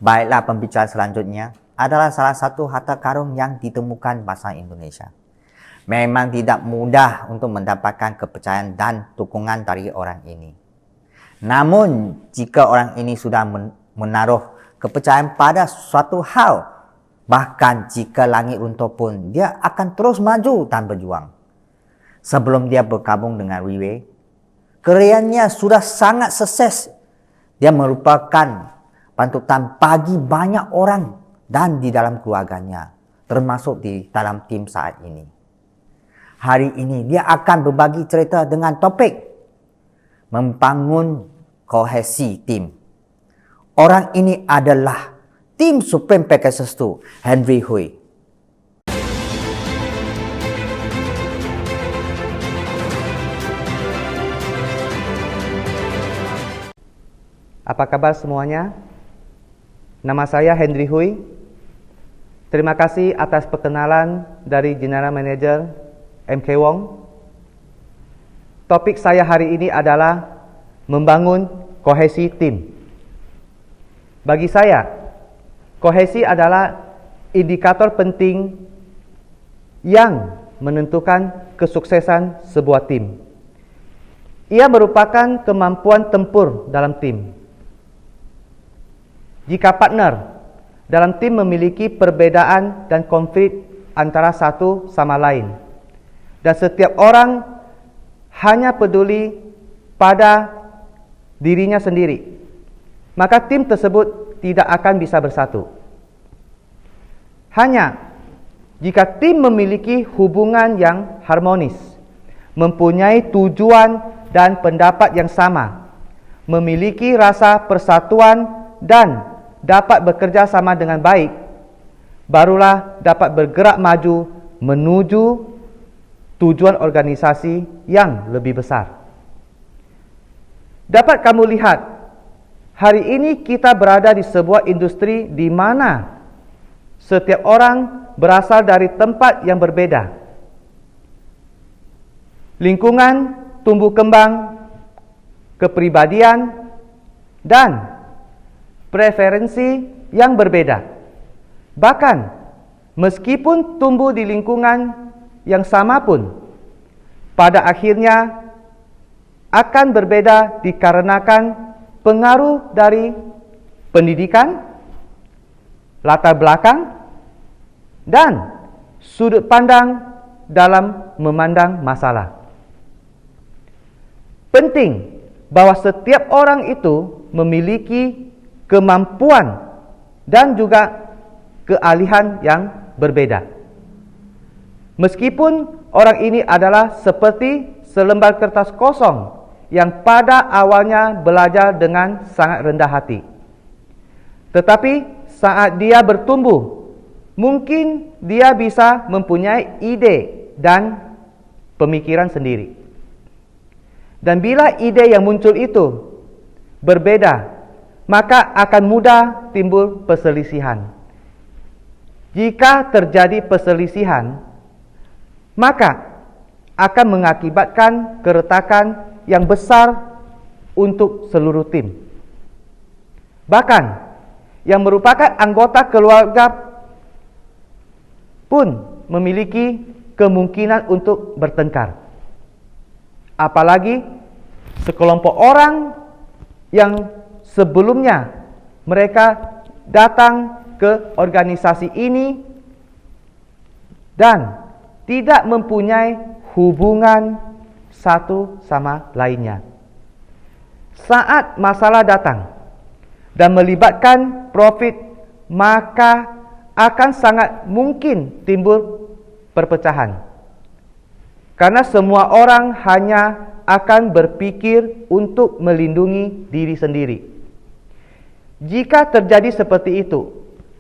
Baiklah, pembicara selanjutnya adalah salah satu harta karun yang ditemukan bangsa Indonesia. Memang tidak mudah untuk mendapatkan kepercayaan dan dukungan dari orang ini. Namun, jika orang ini sudah menaruh kepercayaan pada suatu hal, bahkan jika langit runtuh pun, dia akan terus maju dan berjuang. Sebelum dia bergabung dengan Riway, karyanya sudah sangat sukses. Dia merupakan panutan bagi banyak orang dan di dalam keluarganya, termasuk di dalam tim saat ini. Hari ini dia akan berbagi cerita dengan topik membangun kohesi tim. Orang ini adalah tim Supreme Pegasus 2, Henry Hui. Apa kabar semuanya? Nama saya Henry Hui. Terima kasih atas perkenalan dari General Manager MK Wong. Topik saya hari ini adalah membangun kohesi tim. Bagi saya, kohesi adalah indikator penting yang menentukan kesuksesan sebuah tim. Ia merupakan kemampuan tempur dalam tim. Jika partner dalam tim memiliki perbedaan dan konflik antara satu sama lain, dan setiap orang hanya peduli pada dirinya sendiri, maka tim tersebut tidak akan bisa bersatu. Hanya jika tim memiliki hubungan yang harmonis, mempunyai tujuan dan pendapat yang sama, memiliki rasa persatuan dan dapat bekerja sama dengan baik, barulah dapat bergerak maju menuju tujuan organisasi yang lebih besar. Dapat kamu lihat, hari ini kita berada di sebuah industri di mana setiap orang berasal dari tempat yang berbeda. Lingkungan, tumbuh kembang, kepribadian, dan preferensi yang berbeda. Bahkan, meskipun tumbuh di lingkungan yang sama pun, pada akhirnya akan berbeda dikarenakan pengaruh dari pendidikan, latar belakang, dan sudut pandang dalam memandang masalah. Penting bahwa setiap orang itu memiliki kemampuan dan juga keahlian yang berbeda. Meskipun orang ini adalah seperti selembar kertas kosong yang pada awalnya belajar dengan sangat rendah hati, tetapi saat dia bertumbuh, mungkin dia bisa mempunyai ide dan pemikiran sendiri. Dan bila ide yang muncul itu berbeda, maka akan mudah timbul perselisihan. Jika terjadi perselisihan, maka akan mengakibatkan keretakan yang besar untuk seluruh tim. Bahkan, yang merupakan anggota keluarga pun memiliki kemungkinan untuk bertengkar. Apalagi sekelompok orang yang sebelumnya mereka datang ke organisasi ini dan tidak mempunyai hubungan satu sama lainnya. Saat masalah datang dan melibatkan profit, maka akan sangat mungkin timbul perpecahan. Karena semua orang hanya akan berpikir untuk melindungi diri sendiri. Jika terjadi seperti itu,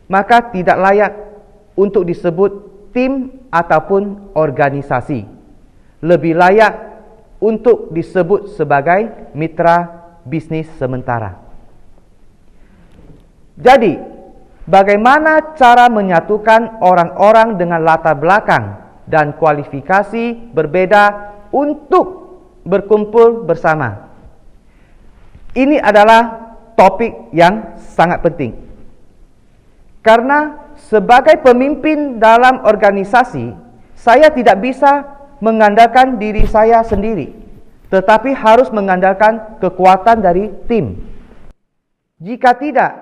maka tidak layak untuk disebut tim ataupun organisasi. Lebih layak untuk disebut sebagai mitra bisnis sementara. Jadi, bagaimana cara menyatukan orang-orang dengan latar belakang dan kualifikasi berbeda untuk berkumpul bersama? Ini adalah topik yang sangat penting. Karena sebagai pemimpin dalam organisasi, saya tidak bisa mengandalkan diri saya sendiri, tetapi harus mengandalkan kekuatan dari tim. Jika tidak,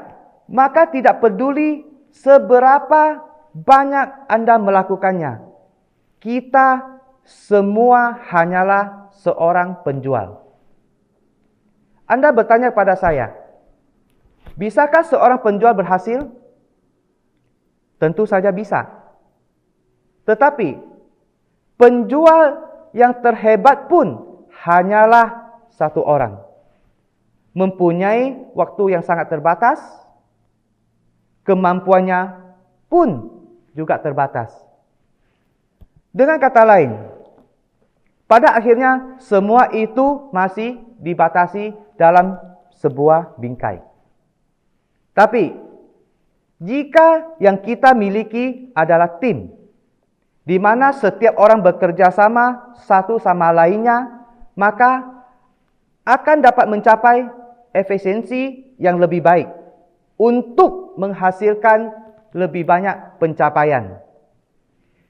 maka tidak peduli seberapa banyak Anda melakukannya, kita semua hanyalah seorang penjual. Anda bertanya kepada saya, bisakah seorang penjual berhasil? Tentu saja bisa. Tetapi penjual yang terhebat pun hanyalah satu orang. Mempunyai waktu yang sangat terbatas, kemampuannya pun juga terbatas. Dengan kata lain, pada akhirnya semua itu masih dibatasi dalam sebuah bingkai. Tapi jika yang kita miliki adalah tim, di mana setiap orang bekerja sama satu sama lainnya, maka akan dapat mencapai efisiensi yang lebih baik untuk menghasilkan lebih banyak pencapaian.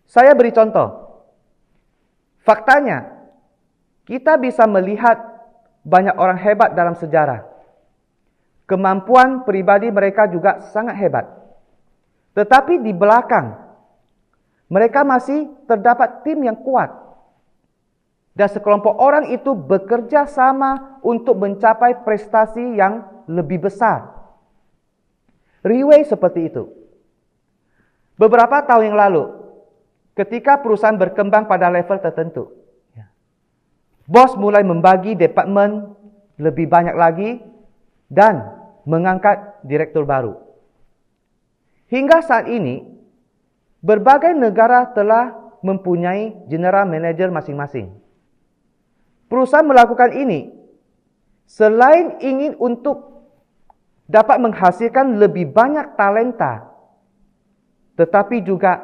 Saya beri contoh. Faktanya, kita bisa melihat banyak orang hebat dalam sejarah. Kemampuan pribadi mereka juga sangat hebat. Tetapi di belakang, mereka masih terdapat tim yang kuat. Dan sekelompok orang itu bekerja sama untuk mencapai prestasi yang lebih besar. Riway seperti itu. Beberapa tahun yang lalu, ketika perusahaan berkembang pada level tertentu, bos mulai membagi departemen lebih banyak lagi dan mengangkat direktur baru. Hingga saat ini, berbagai negara telah mempunyai general manager masing-masing. Perusahaan melakukan ini selain ingin untuk dapat menghasilkan lebih banyak talenta, tetapi juga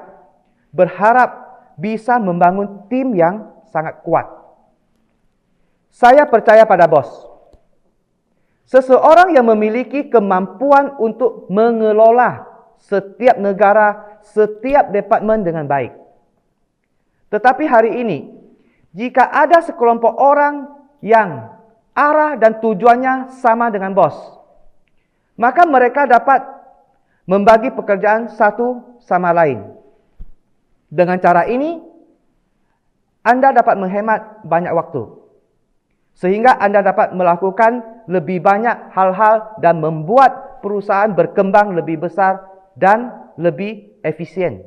berharap bisa membangun tim yang sangat kuat. Saya percaya pada bos. Seseorang yang memiliki kemampuan untuk mengelola setiap negara, setiap departemen dengan baik. Tetapi hari ini, jika ada sekelompok orang yang arah dan tujuannya sama dengan bos, maka mereka dapat membagi pekerjaan satu sama lain. Dengan cara ini, Anda dapat menghemat banyak waktu, sehingga Anda dapat melakukan lebih banyak hal-hal dan membuat perusahaan berkembang lebih besar dan lebih efisien.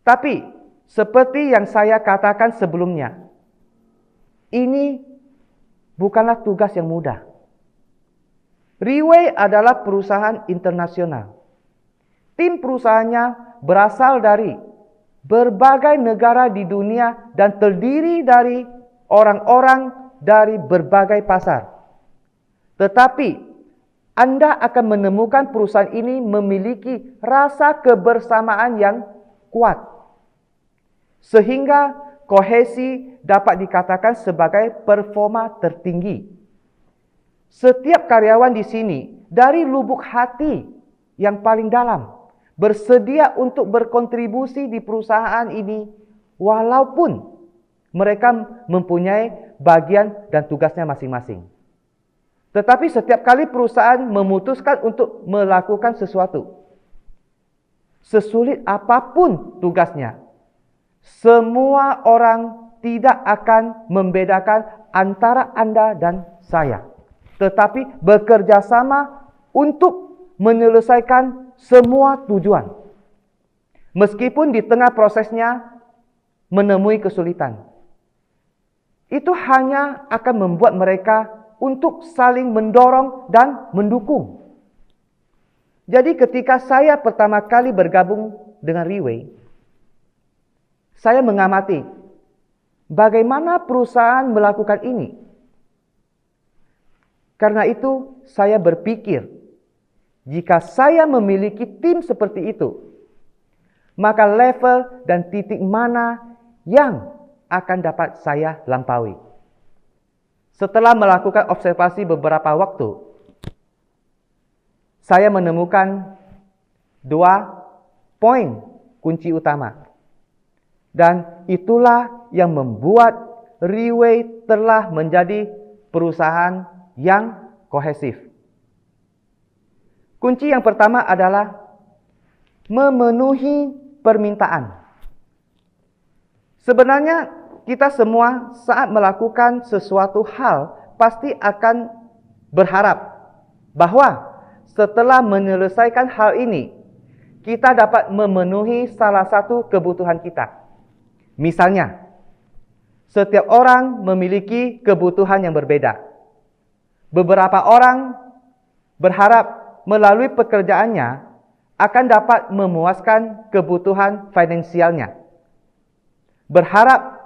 Tapi, seperti yang saya katakan sebelumnya, ini bukanlah tugas yang mudah. Riway adalah perusahaan internasional. Tim perusahaannya berasal dari berbagai negara di dunia dan terdiri dari orang-orang dari berbagai pasar. Tetapi Anda akan menemukan perusahaan ini memiliki rasa kebersamaan yang kuat, sehingga kohesi dapat dikatakan sebagai performa tertinggi. Setiap karyawan di sini dari lubuk hati yang paling dalam bersedia untuk berkontribusi di perusahaan ini, walaupun mereka mempunyai bagian dan tugasnya masing-masing. Tetapi setiap kali perusahaan memutuskan untuk melakukan sesuatu, sesulit apapun tugasnya, semua orang tidak akan membedakan antara Anda dan saya, tetapi bekerja sama untuk menyelesaikan semua tujuan. Meskipun di tengah prosesnya menemui kesulitan, itu hanya akan membuat mereka untuk saling mendorong dan mendukung. Jadi ketika saya pertama kali bergabung dengan Riway, saya mengamati bagaimana perusahaan melakukan ini. Karena itu saya berpikir, jika saya memiliki tim seperti itu, maka level dan titik mana yang akan dapat saya lampaui. Setelah melakukan observasi beberapa waktu, saya menemukan dua poin kunci utama. Dan itulah yang membuat Riway telah menjadi perusahaan yang kohesif. Kunci yang pertama adalah memenuhi permintaan. Sebenarnya kita semua saat melakukan sesuatu hal pasti akan berharap bahwa setelah menyelesaikan hal ini, kita dapat memenuhi salah satu kebutuhan kita. Misalnya, setiap orang memiliki kebutuhan yang berbeda. Beberapa orang berharap melalui pekerjaannya akan dapat memuaskan kebutuhan finansialnya. Berharap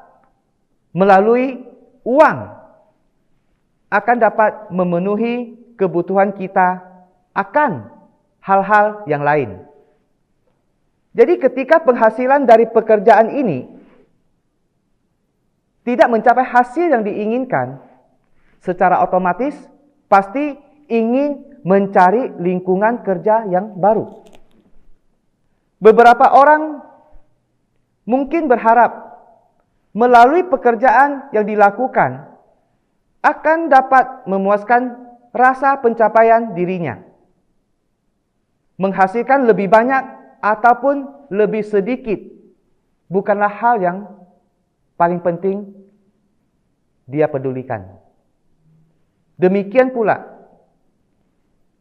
melalui uang akan dapat memenuhi kebutuhan kita akan hal-hal yang lain. Jadi ketika penghasilan dari pekerjaan ini tidak mencapai hasil yang diinginkan, secara otomatis pasti ingin mencari lingkungan kerja yang baru. Beberapa orang mungkin berharap melalui pekerjaan yang dilakukan akan dapat memuaskan rasa pencapaian dirinya, menghasilkan lebih banyak ataupun lebih sedikit bukanlah hal yang paling penting dia pedulikan. Demikian pula,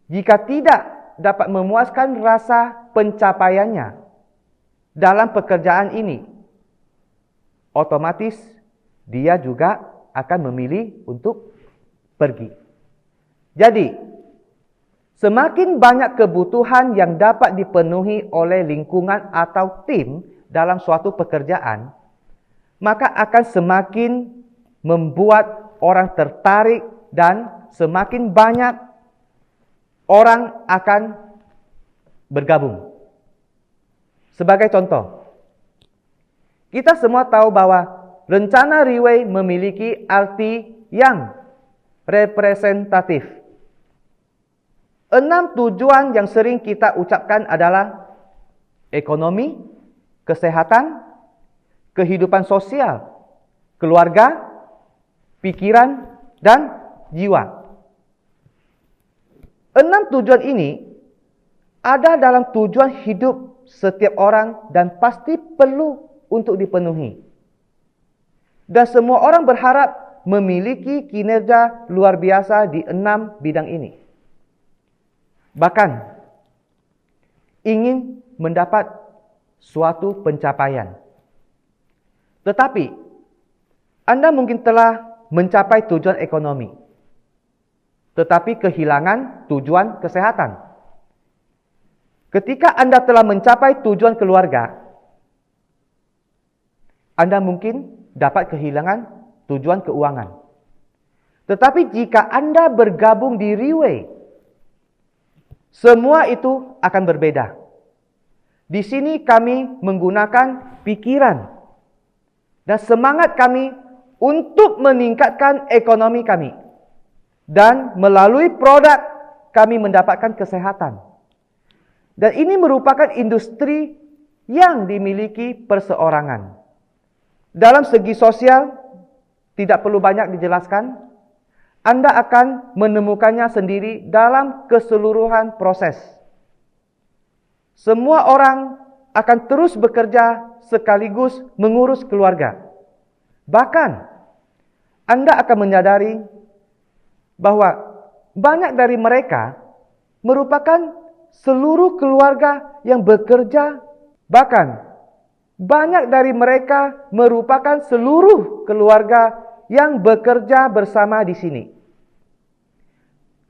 jika tidak dapat memuaskan rasa pencapaiannya dalam pekerjaan ini, otomatis dia juga akan memilih untuk pergi. Jadi, semakin banyak kebutuhan yang dapat dipenuhi oleh lingkungan atau tim dalam suatu pekerjaan, maka akan semakin membuat orang tertarik dan semakin banyak orang akan bergabung. Sebagai contoh, kita semua tahu bahwa rencana Riway memiliki arti yang representatif. 6 tujuan yang sering kita ucapkan adalah ekonomi, kesehatan, kehidupan sosial, keluarga, pikiran, dan jiwa. 6 tujuan ini ada dalam tujuan hidup setiap orang dan pasti perlu untuk dipenuhi. Dan semua orang berharap memiliki kinerja luar biasa di 6 bidang ini. Bahkan ingin mendapat suatu pencapaian. Tetapi Anda mungkin telah mencapai tujuan ekonomi, tetapi kehilangan tujuan kesehatan. Ketika Anda telah mencapai tujuan keluarga, Anda mungkin dapat kehilangan tujuan keuangan. Tetapi jika Anda bergabung di Riway, semua itu akan berbeda. Di sini kami menggunakan pikiran dan semangat kami untuk meningkatkan ekonomi kami. Dan melalui produk kami mendapatkan kesehatan. Dan ini merupakan industri yang dimiliki perseorangan. Dalam segi sosial, tidak perlu banyak dijelaskan. Anda akan menemukannya sendiri dalam keseluruhan proses. Semua orang akan terus bekerja sekaligus mengurus keluarga. Bahkan, Anda akan menyadari bahwa banyak dari mereka merupakan seluruh keluarga yang bekerja. Bahkan, banyak dari mereka merupakan seluruh keluarga yang bekerja bersama di sini.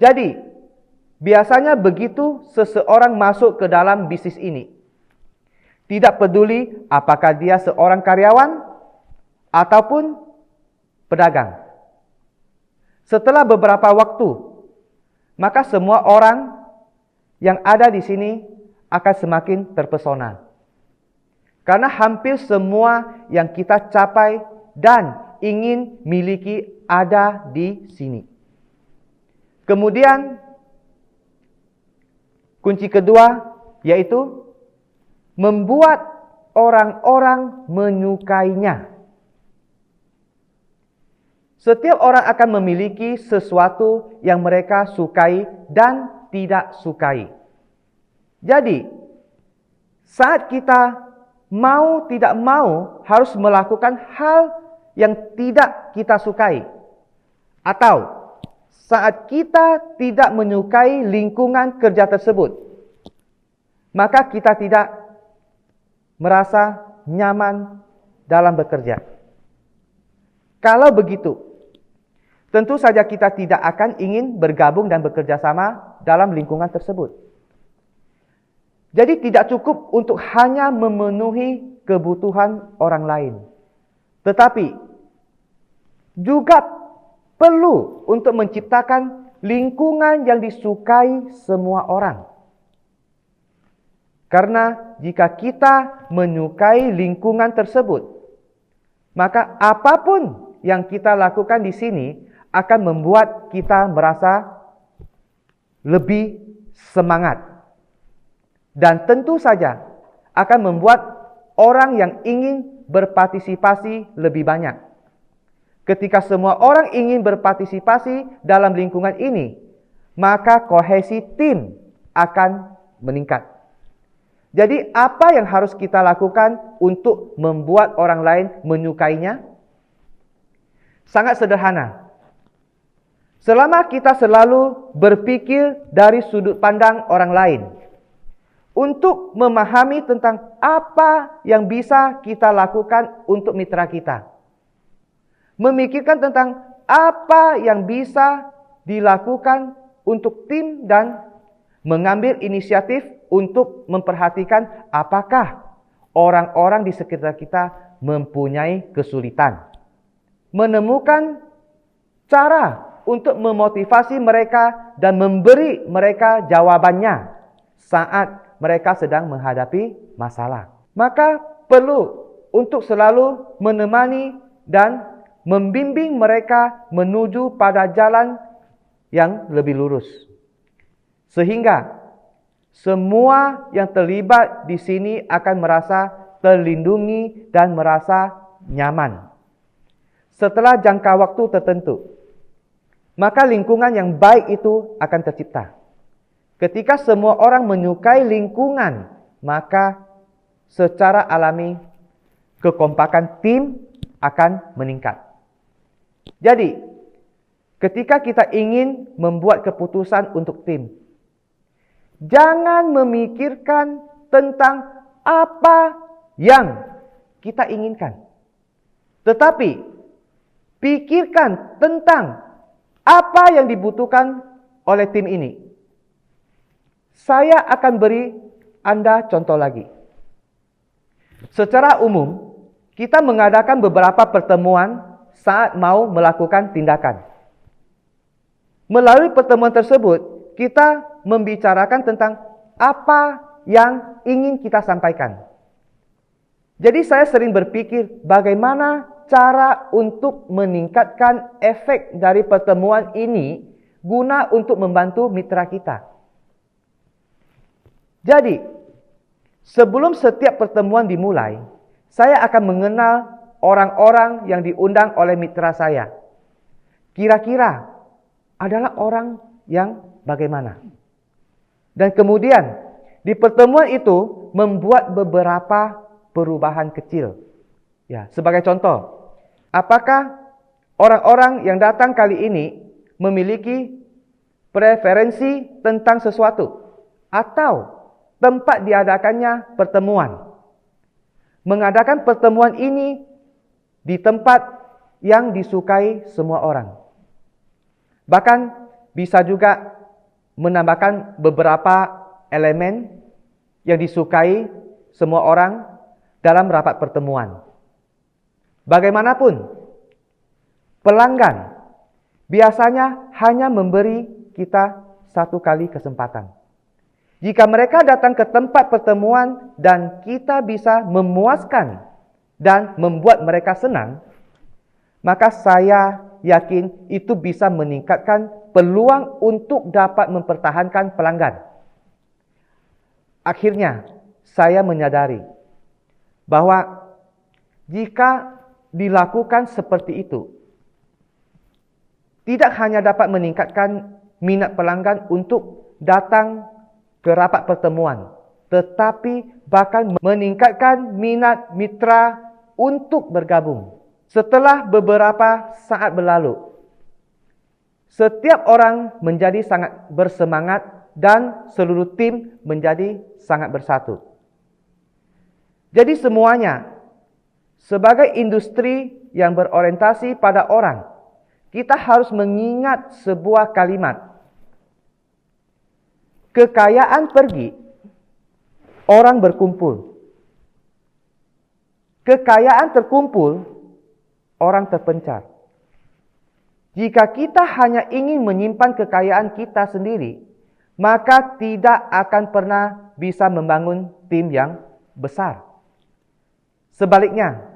Jadi, biasanya begitu seseorang masuk ke dalam bisnis ini, tidak peduli apakah dia seorang karyawan ataupun pedagang. Setelah beberapa waktu, maka semua orang yang ada di sini akan semakin terpesona. Karena hampir semua yang kita capai dan ingin miliki ada di sini. Kemudian, kunci kedua yaitu membuat orang-orang menyukainya. Setiap orang akan memiliki sesuatu yang mereka sukai dan tidak sukai. Jadi, saat kita mau tidak mau harus melakukan hal yang tidak kita sukai, atau saat kita tidak menyukai lingkungan kerja tersebut, maka kita tidak merasa nyaman dalam bekerja. Kalau begitu, tentu saja kita tidak akan ingin bergabung dan bekerja sama dalam lingkungan tersebut. Jadi tidak cukup untuk hanya memenuhi kebutuhan orang lain, tetapi juga perlu untuk menciptakan lingkungan yang disukai semua orang. Karena jika kita menyukai lingkungan tersebut, maka apapun yang kita lakukan di sini akan membuat kita merasa lebih semangat. Dan tentu saja akan membuat orang yang ingin berpartisipasi lebih banyak. Ketika semua orang ingin berpartisipasi dalam lingkungan ini, maka kohesi tim akan meningkat. Jadi apa yang harus kita lakukan untuk membuat orang lain menyukainya? Sangat sederhana. Selama kita selalu berpikir dari sudut pandang orang lain, untuk memahami tentang apa yang bisa kita lakukan untuk mitra kita. Memikirkan tentang apa yang bisa dilakukan untuk tim dan mengambil inisiatif untuk memperhatikan apakah orang-orang di sekitar kita mempunyai kesulitan. Menemukan cara untuk memotivasi mereka dan memberi mereka jawabannya saat mereka sedang menghadapi masalah. Maka perlu untuk selalu menemani dan membimbing mereka menuju pada jalan yang lebih lurus. Sehingga semua yang terlibat di sini akan merasa terlindungi dan merasa nyaman. Setelah jangka waktu tertentu, maka lingkungan yang baik itu akan tercipta. Ketika semua orang menyukai lingkungan, maka secara alami kekompakan tim akan meningkat. Jadi, ketika kita ingin membuat keputusan untuk tim, jangan memikirkan tentang apa yang kita inginkan. Tetapi, pikirkan tentang apa yang dibutuhkan oleh tim ini. Saya akan beri Anda contoh lagi. Secara umum, kita mengadakan beberapa pertemuan saat mau melakukan tindakan. Melalui pertemuan tersebut, kita membicarakan tentang apa yang ingin kita sampaikan. Jadi saya sering berpikir bagaimana cara untuk meningkatkan efek dari pertemuan ini guna untuk membantu mitra kita. Jadi, sebelum setiap pertemuan dimulai, saya akan mengenal orang-orang yang diundang oleh mitra saya. Kira-kira adalah orang yang bagaimana. Dan kemudian, di pertemuan itu membuat beberapa perubahan kecil. Ya, sebagai contoh, apakah orang-orang yang datang kali ini memiliki preferensi tentang sesuatu atau tempat diadakannya pertemuan. Mengadakan pertemuan ini di tempat yang disukai semua orang. Bahkan bisa juga menambahkan beberapa elemen yang disukai semua orang dalam rapat pertemuan. Bagaimanapun, pelanggan biasanya hanya memberi kita satu kali kesempatan. Jika mereka datang ke tempat pertemuan dan kita bisa memuaskan dan membuat mereka senang, maka saya yakin itu bisa meningkatkan peluang untuk dapat mempertahankan pelanggan. akhirnya saya menyadari bahwa jika dilakukan seperti itu, tidak hanya dapat meningkatkan minat pelanggan untuk datang ke rapat pertemuan, tetapi bahkan meningkatkan minat mitra untuk bergabung. Setelah beberapa saat berlalu, setiap orang menjadi sangat bersemangat dan seluruh tim menjadi sangat bersatu. Jadi semuanya, sebagai industri yang berorientasi pada orang, kita harus mengingat sebuah kalimat. Kekayaan pergi, orang berkumpul. Kekayaan terkumpul, orang terpencar. Jika kita hanya ingin menyimpan kekayaan kita sendiri, maka tidak akan pernah bisa membangun tim yang besar. Sebaliknya,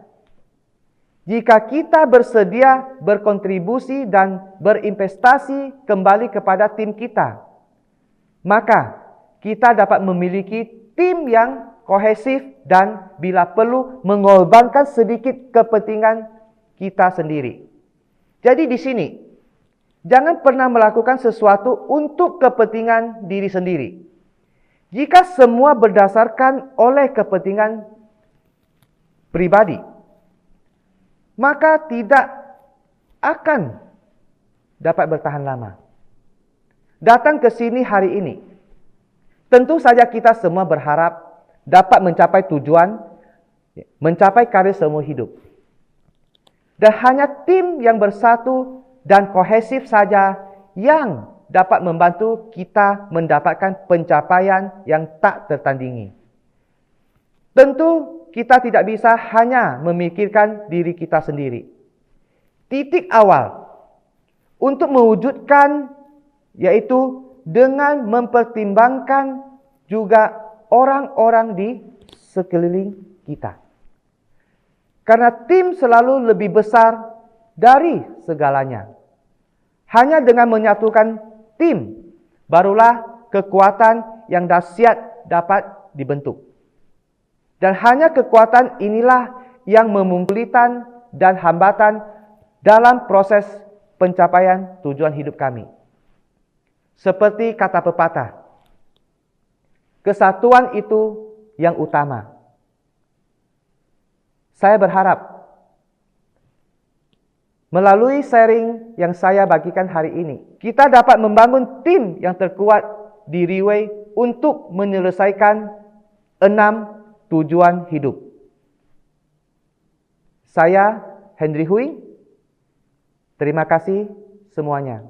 jika kita bersedia berkontribusi dan berinvestasi kembali kepada tim kita, maka kita dapat memiliki tim yang kohesif dan bila perlu mengorbankan sedikit kepentingan kita sendiri. Jadi di sini, jangan pernah melakukan sesuatu untuk kepentingan diri sendiri. Jika semua berdasarkan oleh kepentingan pribadi, maka tidak akan dapat bertahan lama. Datang ke sini hari ini, tentu saja kita semua berharap dapat mencapai tujuan, mencapai karir seumur hidup. Dan hanya tim yang bersatu dan kohesif saja yang dapat membantu kita mendapatkan pencapaian yang tak tertandingi. Tentu kita tidak bisa hanya memikirkan diri kita sendiri. Titik awal untuk mewujudkan yaitu dengan mempertimbangkan juga orang-orang di sekeliling kita. Karena tim selalu lebih besar dari segalanya. Hanya dengan menyatukan tim, barulah kekuatan yang dahsyat dapat dibentuk. Dan hanya kekuatan inilah yang memungkulitan dan hambatan dalam proses pencapaian tujuan hidup kami. Seperti kata pepatah, kesatuan itu yang utama. Saya berharap melalui sharing yang saya bagikan hari ini, kita dapat membangun tim yang terkuat di Riway untuk menyelesaikan 6 tujuan hidup. Saya Henry Hui. Terima kasih semuanya.